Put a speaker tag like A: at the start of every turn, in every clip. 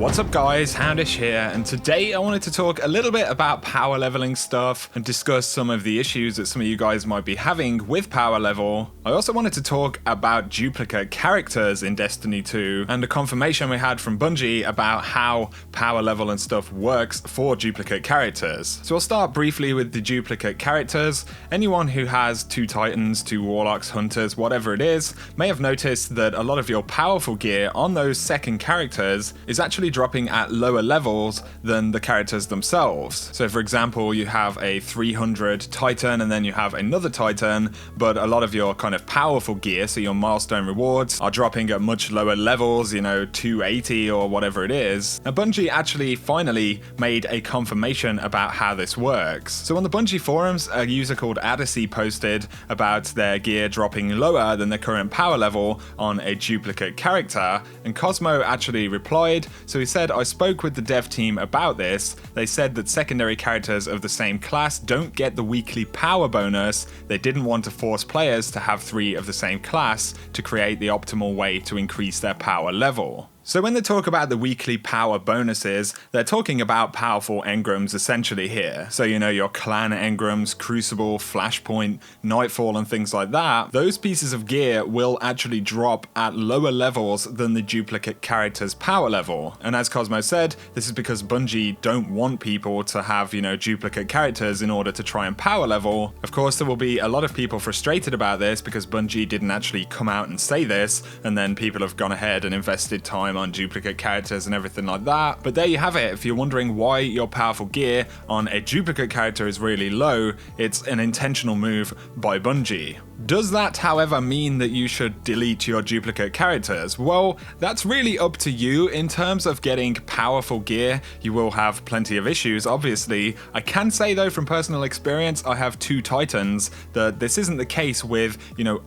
A: What's up guys, Houndish here, and today I wanted to talk a little bit about power leveling stuff and discuss some of the issues that some of you guys might be having with power level. I also wanted to talk about duplicate characters in Destiny 2 and the confirmation we had from Bungie about how power level and stuff works for duplicate characters. So I'll start briefly with the duplicate characters. Anyone who has 2 Titans, 2 Warlocks, Hunters, whatever it is, may have noticed that a lot of your powerful gear on those second characters is actually dropping at lower levels than the characters themselves. So for example, you have a 300 Titan and then you have another Titan, but a lot of your kind of powerful gear, so your milestone rewards, are dropping at much lower levels, 280 or whatever it is. Now Bungie actually finally made a confirmation about how this works. So on the Bungie forums, a user called Odyssey posted about their gear dropping lower than their current power level on a duplicate character, and Cosmo actually replied. So he said, "I spoke with the dev team about this. They said that secondary characters of the same class don't get the weekly power bonus. They didn't want to force players to have 3 of the same class to create the optimal way to increase their power level." So when they talk about the weekly power bonuses, they're talking about powerful engrams essentially here. So your clan engrams, Crucible, Flashpoint, Nightfall and things like that. Those pieces of gear will actually drop at lower levels than the duplicate character's power level. And as Cosmo said, this is because Bungie don't want people to have, duplicate characters in order to try and power level. Of course, there will be a lot of people frustrated about this because Bungie didn't actually come out and say this, and then people have gone ahead and invested time on duplicate characters and everything like that. But there you have it. If you're wondering why your powerful gear on a duplicate character is really low, it's an intentional move by Bungie. Does that, however, mean that you should delete your duplicate characters? Well, that's really up to you. In terms of getting powerful gear, you will have plenty of issues, obviously. I can say though, from personal experience, I have 2 Titans, that this isn't the case with,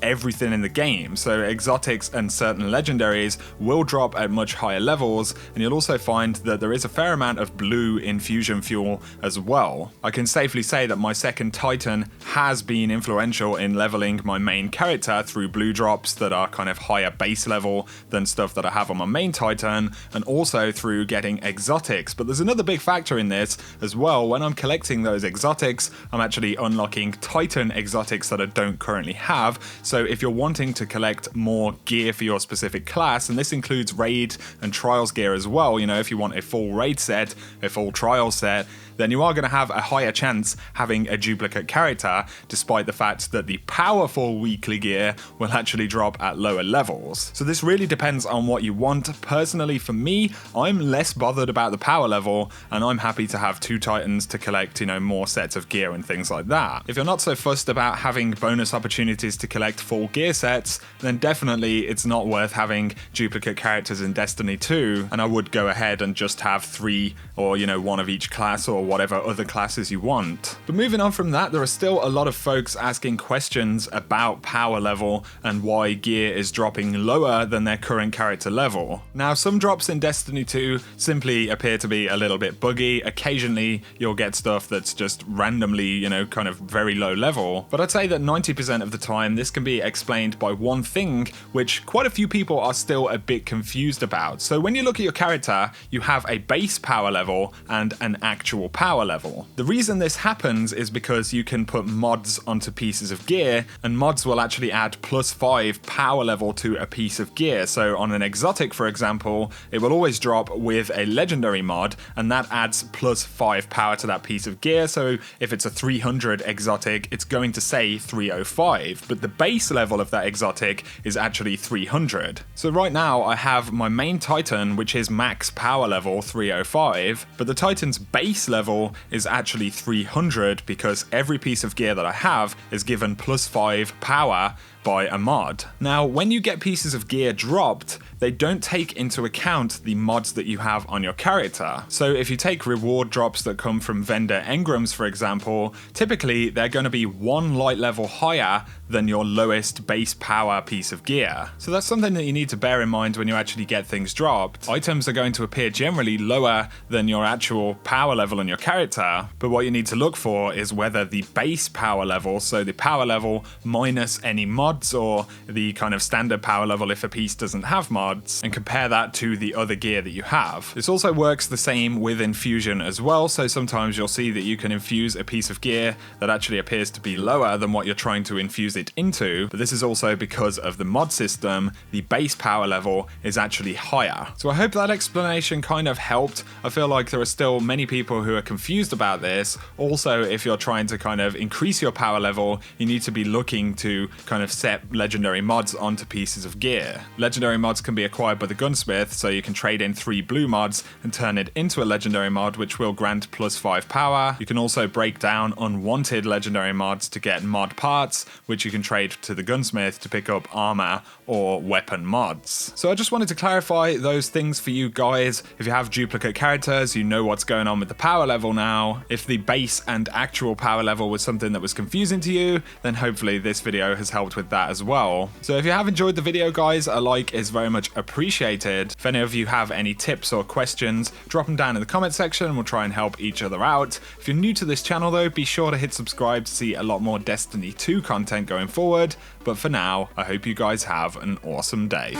A: everything in the game. So exotics and certain legendaries will drop at much higher levels, and you'll also find that there is a fair amount of blue infusion fuel as well. I can safely say that my second Titan has been influential in leveling my main character through blue drops that are kind of higher base level than stuff that I have on my main Titan, and also through getting exotics. But there's another big factor in this as well. When I'm collecting those exotics, I'm actually unlocking Titan exotics that I don't currently have. So if you're wanting to collect more gear for your specific class, and this includes raid and trials gear as well, if you want a full raid set, a full trial set, then you are going to have a higher chance having a duplicate character, despite the fact that the powerful weekly gear will actually drop at lower levels. So this really depends on what you want. Personally, for me, I'm less bothered about the power level, and I'm happy to have 2 Titans to collect, more sets of gear and things like that. If you're not so fussed about having bonus opportunities to collect full gear sets, then definitely it's not worth having duplicate characters in Destiny 2, and I would go ahead and just have 3 or, 1 of each class or whatever other classes you want. But moving on from that, there are still a lot of folks asking questions about power level and why gear is dropping lower than their current character level. Now, some drops in Destiny 2 simply appear to be a little bit buggy. Occasionally, you'll get stuff that's just randomly, kind of very low level. But I'd say that 90% of the time, this can be explained by one thing, which quite a few people are still a bit confused about. So when you look at your character, you have a base power level and an actual power level. The reason this happens is because you can put mods onto pieces of gear, and mods will actually add +5 power level to a piece of gear. So on an exotic, for example, it will always drop with a legendary mod, and that adds +5 power to that piece of gear. So if it's a 300 exotic, it's going to say 305, but the base level of that exotic is actually 300. So right now I have my main Titan, which is max power level 305, but the Titan's base level is actually 300 because every piece of gear that I have is given +5 power by a mod. Now, when you get pieces of gear dropped, they don't take into account the mods that you have on your character. So if you take reward drops that come from vendor engrams, for example, typically they're going to be 1 light level higher than your lowest base power piece of gear. So that's something that you need to bear in mind when you actually get things dropped. Items are going to appear generally lower than your actual power level on your character, but what you need to look for is whether the base power level, so the power level minus any mods or the kind of standard power level if a piece doesn't have mods, mods and compare that to the other gear that you have. This also works the same with infusion as well, so sometimes you'll see that you can infuse a piece of gear that actually appears to be lower than what you're trying to infuse it into, but this is also because of the mod system. The base power level is actually higher. So I hope that explanation kind of helped. I feel like there are still many people who are confused about this. Also, if you're trying to kind of increase your power level, you need to be looking to kind of set legendary mods onto pieces of gear. Legendary mods can be acquired by the gunsmith, so you can trade in 3 blue mods and turn it into a legendary mod, which will grant +5 power. You can also break down unwanted legendary mods to get mod parts, which you can trade to the gunsmith to pick up armor or weapon mods. So I just wanted to clarify those things for you guys. If you have duplicate characters, you know what's going on with the power level now. If the base and actual power level was something that was confusing to you, then hopefully this video has helped with that as well. So if you have enjoyed the video, guys, a like is very much appreciated. If any of you have any tips or questions, drop them down in the comment section and we'll try and help each other out. If you're new to this channel though, be sure to hit subscribe to see a lot more Destiny 2 content going forward. But for now, I hope you guys have an awesome day.